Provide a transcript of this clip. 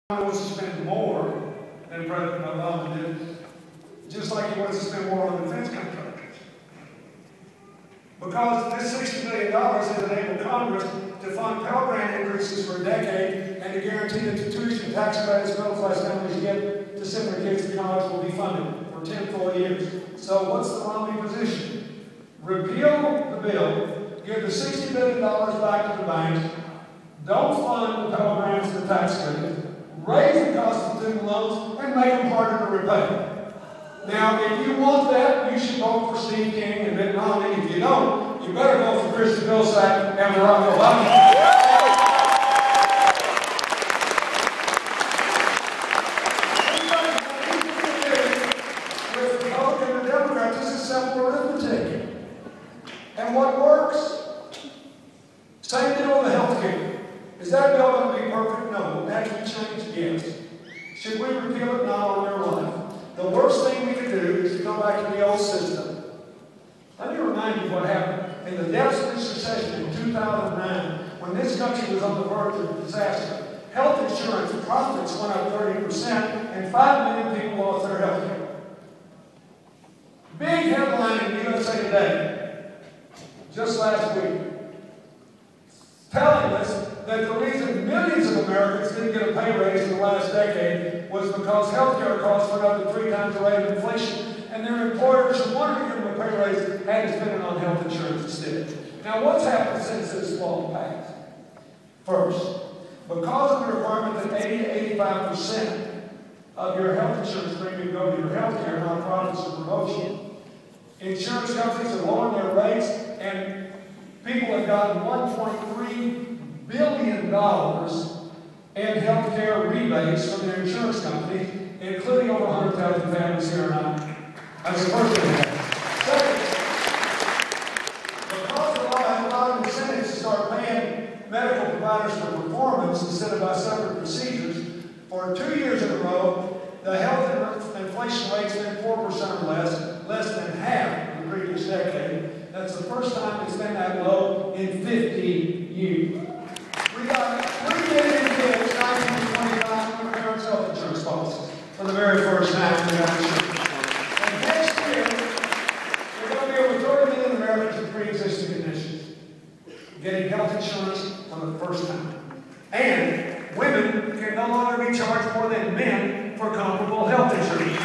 wants to spend more than President Obama did, just like he wants to spend more on defense contractors. Because this $60 billion has enabled Congress to fund Pell Grant increases for a decade and to guarantee that the tuition tax credits middle-class families get to send their kids to college will be funded for 10 full years. So what's the Romney position? Repeal the bill, give the $60 billion back to the banks, don't fund the Pell Grants and the tax credits, raise the cost of student loans, and make them harder to repay. Now, if you want that, you should vote for Steve King and Mitt Romney. If you don't, you better vote for Kristen Vilsack and Barack Obama. With Republican and Democrats, this is simple arithmetic. And what works? Same deal with health care. Is that bill going to be perfect? No. Actually change? Yes. Should we repeal it? Not on their life. The worst thing we could do is to go back to the old system. Let me remind you what happened. In the depths of this recession in 2009, when this country was on the verge of disaster, health insurance profits went up 30% and 5 million people lost their health care. Big headline in USA Today just last week, telling us that the reason millions of Americans didn't get a pay raise in the last decade was because health care costs went up to 3 times the rate of inflation, and their employers who wanted to give them a pay raise had to spend it on health insurance instead. Now, what's happened since this law passed? First, because of the requirement that 80 to 85% of your health insurance premium go to your health care, not profits or promotion, insurance companies are lowering their rates, and people have gotten $1.3 billion in health care rebates from their insurance companies, including over 100,000 families here in Iowa. That's the first thing. Second, because the law has a lot of incentives to start paying medical providers for performance instead of by separate procedures, for 2 years in a row, the health inflation rate's been 4% or less than half of the previous decade. That's the first time it's been that low in 50 years. We got 3 million kids, 19 to 25, with parents' health insurance policies for the very first time in the United States. And next year, we're going to be over 30 million Americans with pre-existing conditions getting health insurance for the first time. And women can no longer be charged more than men for comparable health insurance.